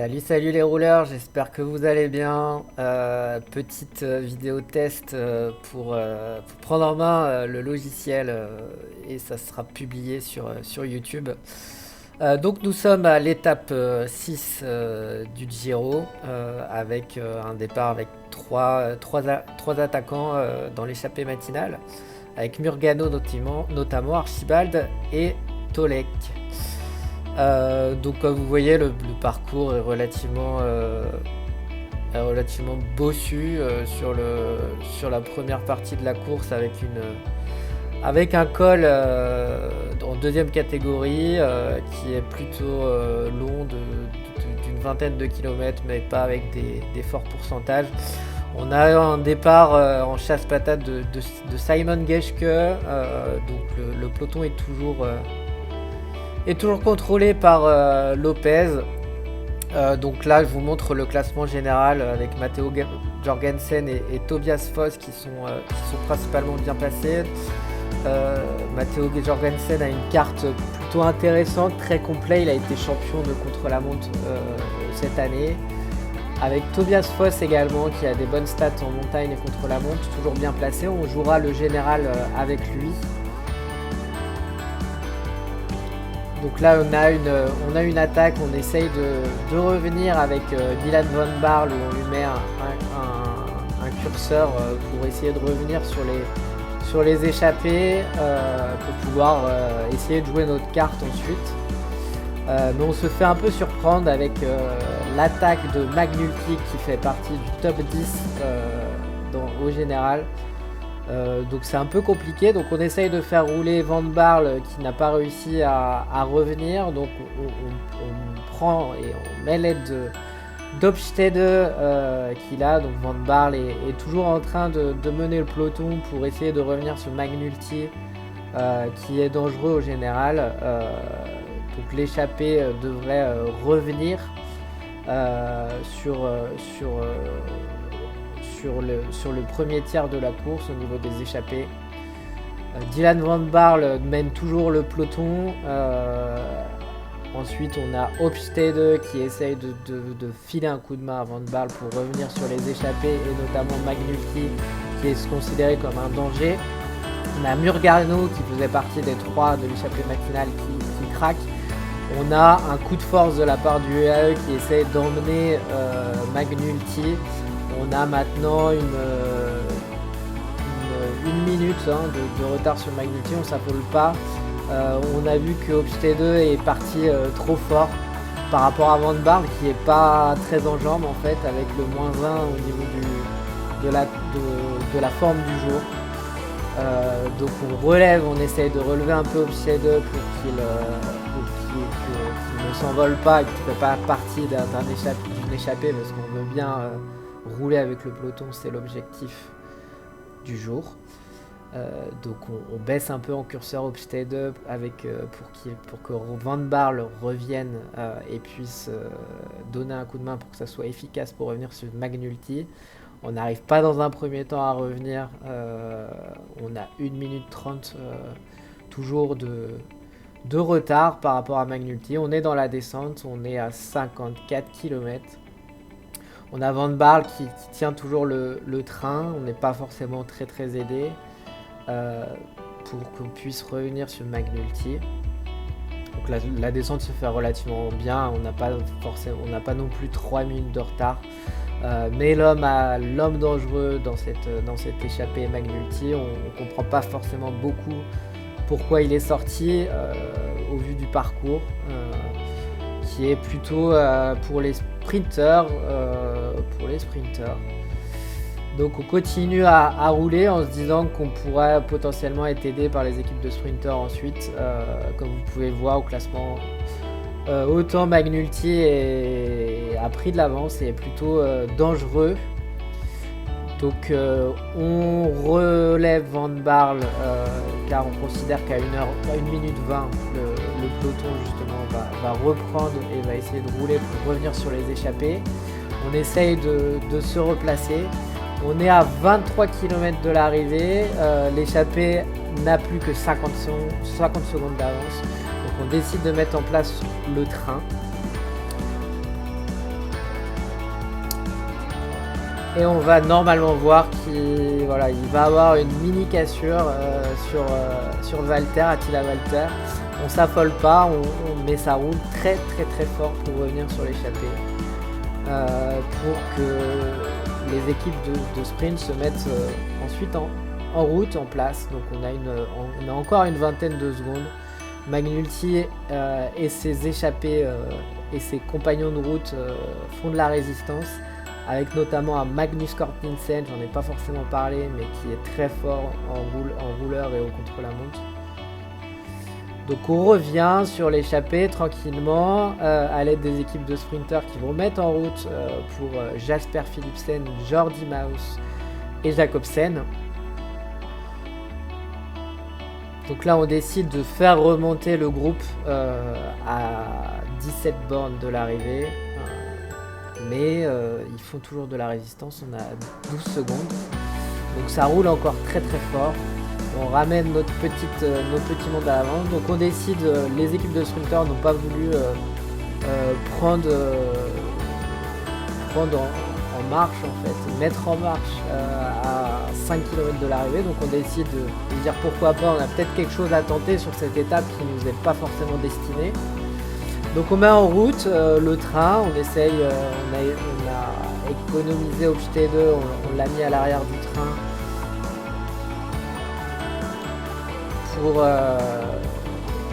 Salut les rouleurs, j'espère que vous allez bien. Petite vidéo test pour prendre en main le logiciel et ça sera publié sur YouTube. Donc nous sommes à l'étape 6 du Giro avec un départ avec trois attaquants dans l'échappée matinale avec Murgano notamment Archibald et Tolek. Donc comme vous voyez le parcours est relativement bossu sur la première partie de la course avec un col en deuxième catégorie qui est plutôt long d'une vingtaine de kilomètres mais pas avec des forts pourcentages. On a un départ en chasse-patate de Simon Geschke, donc le peloton est toujours contrôlé par Lopez. Donc là je vous montre le classement général avec Matteo Jorgensen et Tobias Foss qui sont principalement bien placés. Matteo Jorgensen a une carte plutôt intéressante, très complet, il a été champion de contre-la-montre cette année. Avec Tobias Foss également qui a des bonnes stats en montagne et contre-la-montre, toujours bien placé. On jouera le général avec lui. Donc là on a une attaque, on essaye de revenir avec Dylan Van Baarle où on lui met un curseur pour essayer de revenir sur les échappées pour pouvoir essayer de jouer notre carte ensuite. Mais on se fait un peu surprendre avec l'attaque de McNulty qui fait partie du top 10 au général. Donc c'est un peu compliqué, donc on essaye de faire rouler Van Baarle qui n'a pas réussi à revenir, donc on prend et on met l'aide d'Hofstede qu'il a, donc Van Baarle est toujours en train de mener le peloton pour essayer de revenir sur McNulty qui est dangereux au général, donc l'échappée devrait revenir sur le premier tiers de la course au niveau des échappées. Dylan Van Baarle mène toujours le peloton. Ensuite on a Hofstede qui essaye de filer un coup de main à Van Baarle pour revenir sur les échappées et notamment McNulty qui est considéré comme un danger. On a Murgano qui faisait partie des trois de l'échappée matinale qui craque. On a un coup de force de la part du UAE qui essaie d'emmener McNulty. On a maintenant une minute de retard sur McNulty, on s'affole pas. On a vu que Hofstede est parti trop fort par rapport à Van Baarle qui est pas très en jambes en fait avec le -1 au niveau de la forme du jour. Donc on relève, on essaye de relever un peu Hofstede pour qu'il ne s'envole pas et qu'il ne fait pas partie d'une échappée parce qu'on veut bien rouler avec le peloton, c'est l'objectif du jour. Donc on baisse un peu en curseur Hofstede pour que Van Baarle revienne et puisse donner un coup de main pour que ça soit efficace pour revenir sur McNulty. On n'arrive pas dans un premier temps à revenir, on a 1 minute 30 toujours de retard par rapport à McNulty. On est dans la descente, on est à 54 km. On a Van Baarle qui tient toujours le train, on n'est pas forcément très aidé pour qu'on puisse revenir sur McNulty. Donc la descente se fait relativement bien, on n'a pas non plus 3 minutes de retard. Mais l'homme dangereux dans cette échappée McNulty, on ne comprend pas forcément beaucoup pourquoi il est sorti au vu du parcours qui est plutôt pour les sprinters. Donc on continue à rouler en se disant qu'on pourrait potentiellement être aidé par les équipes de sprinters ensuite. Comme vous pouvez voir au classement, autant McNulty a pris de l'avance et est plutôt dangereux. Donc on relève Van Baarle car on considère qu'à 1 minute 20 le peloton justement va reprendre et va essayer de rouler pour revenir sur les échappées. On essaye de se replacer. On est à 23 km de l'arrivée. L'échappée n'a plus que 50 secondes d'avance. Donc on décide de mettre en place le train. Et on va normalement voir qu'il va avoir une mini cassure sur Walter, Attila Walter. On s'affole pas, mais ça roule très très très fort pour revenir sur l'échappée. Pour que les équipes de sprint se mettent ensuite en route, en place. Donc on a encore une vingtaine de secondes. McNulty et ses échappés et ses compagnons de route font de la résistance, avec notamment un Magnus Cort Nielsen, j'en ai pas forcément parlé, mais qui est très fort en rouleur et au contre-la-montre. Donc on revient sur l'échappée tranquillement à l'aide des équipes de sprinters qui vont mettre en route pour Jasper Philipsen, Jordi Meus et Jacobsen. Donc là on décide de faire remonter le groupe à 17 bornes de l'arrivée. Mais ils font toujours de la résistance, on a 12 secondes. Donc ça roule encore très très fort. On ramène nos petits mondes à l'avance. Donc on décide, les équipes de sprinters n'ont pas voulu prendre en marche en fait, mettre en marche à 5 km de l'arrivée. Donc on décide de dire pourquoi pas, on a peut-être quelque chose à tenter sur cette étape qui ne nous est pas forcément destinée. Donc on met en route le train, on essaye, on a économisé au T2, on l'a mis à l'arrière du train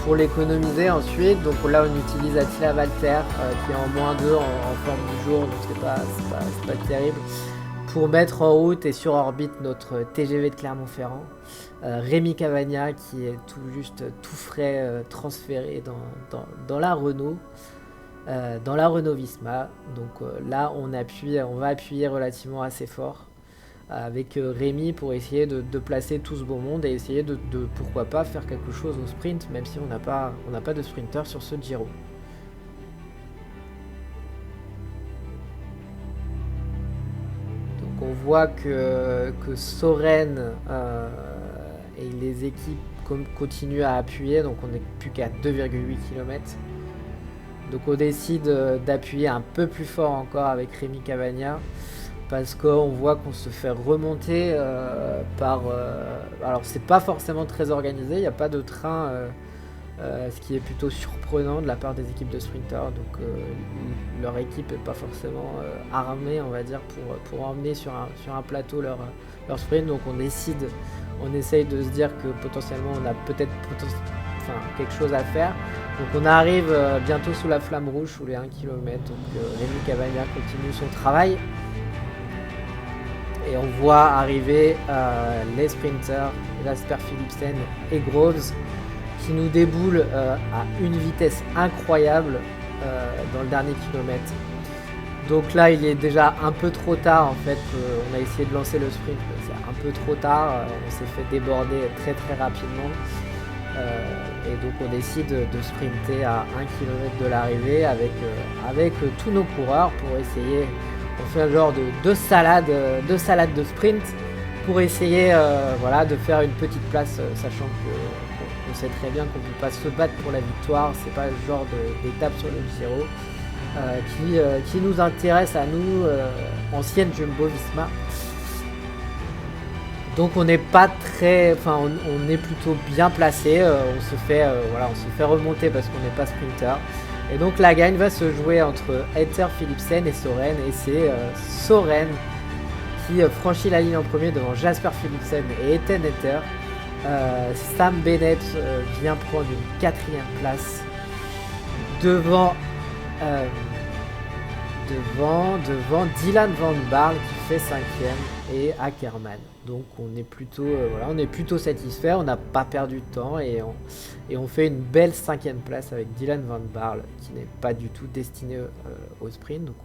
pour l'économiser ensuite. Donc là on utilise Attila Walter qui est en -2 en forme du jour, donc c'est pas terrible, pour mettre en route et sur orbite notre TGV de Clermont-Ferrand. Rémi Cavagna qui est tout frais transféré dans la Renault, Visma. Donc là on va appuyer relativement assez fort avec Rémi pour essayer de placer tout ce beau monde et essayer de pourquoi pas faire quelque chose au sprint, même si on n'a pas de sprinter sur ce Giro. Donc on voit que Soren et les équipes continuent à appuyer, donc on n'est plus qu'à 2,8 km. Donc on décide d'appuyer un peu plus fort encore avec Rémi Cavagna, parce qu'on voit qu'on se fait remonter alors c'est pas forcément très organisé, il n'y a pas de train, ce qui est plutôt surprenant de la part des équipes de sprinters. Donc leur équipe n'est pas forcément armée, on va dire, pour emmener sur un plateau leur sprint. Donc on essaye de se dire que potentiellement on a peut-être quelque chose à faire. Donc on arrive bientôt sous la flamme rouge, sous les 1 km. Donc Rémi Cavagna continue son travail. Et on voit arriver les sprinters, Jasper Philipsen et Groves, qui nous déboulent à une vitesse incroyable dans le dernier kilomètre. Donc là il est déjà un peu trop tard en fait, on a essayé de lancer le sprint, mais c'est un peu trop tard, on s'est fait déborder très très rapidement. Et donc on décide de sprinter à 1 km de l'arrivée avec tous nos coureurs pour essayer, on fait un genre de salade de sprint pour essayer de faire une petite place, sachant qu'on sait très bien qu'on ne peut pas se battre pour la victoire, c'est pas le genre d'étape sur le Giro qui nous intéresse à nous, ancienne Jumbo Visma. Donc on n'est pas on est plutôt bien placé, on se fait remonter parce qu'on n'est pas sprinter. Et donc la gagne va se jouer entre Etter Philipsen et Soren, et c'est Soren qui franchit la ligne en premier devant Jasper Philipsen et Ethan Etter. Sam Bennett vient prendre une 4e place devant Dylan Van Baarle qui fait 5e et Ackermann. Donc on est plutôt satisfait, on n'a pas perdu de temps et on fait une belle 5e place avec Dylan Van Baarle qui n'est pas du tout destiné au sprint. Donc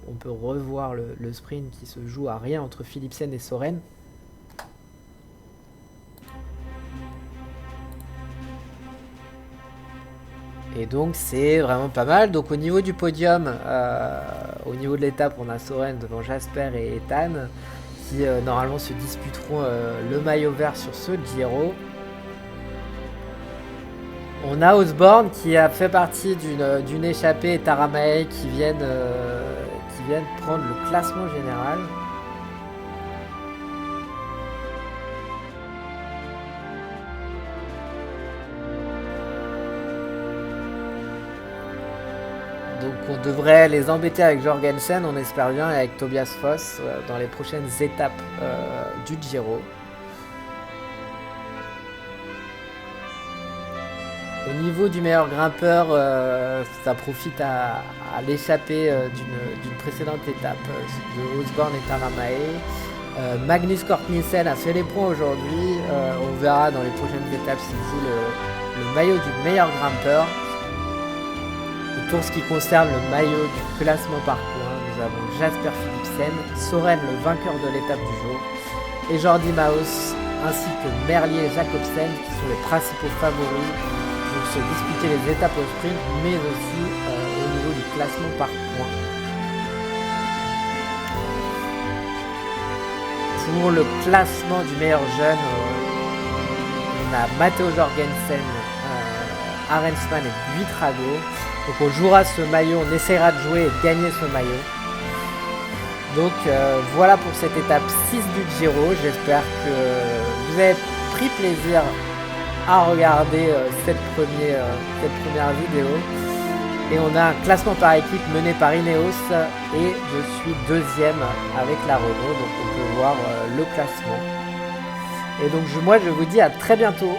on peut revoir le sprint qui se joue à rien entre Philipsen et Soren. Et donc c'est vraiment pas mal. Donc au niveau du podium, au niveau de l'étape, on a Soren devant Jasper et Ethan qui normalement se disputeront le maillot vert sur ce Giro. On a Osborne qui a fait partie d'une échappée, et Taramae qui viennent prendre le classement général. on devrait les embêter avec Jorgensen, on espère bien, et avec Tobias Foss dans les prochaines étapes du Giro. Au niveau du meilleur grimpeur, ça profite à l'échappée d'une précédente étape de Osborne et Taramae. Magnus Cort Nielsen a fait les points aujourd'hui. On verra dans les prochaines étapes s'il joue le maillot du meilleur grimpeur. Et pour ce qui concerne le maillot du classement par points, nous avons Jasper Philipsen, Soren le vainqueur de l'étape du jour, et Jordi Maus ainsi que Merlier et Jacobsen qui sont les principaux favoris pour se disputer les étapes au sprint, mais aussi au niveau du classement par points. Pour le classement du meilleur jeune, on a Matteo Jorgensen, Arensman et Buitrago. Donc on jouera ce maillot, on essaiera de jouer et de gagner ce maillot. Donc voilà pour cette étape 6 du Giro. J'espère que vous avez pris plaisir à regarder cette première vidéo. Et on a un classement par équipe mené par Ineos et je suis deuxième avec la Renault. Donc on peut voir le classement. Et donc moi je vous dis à très bientôt.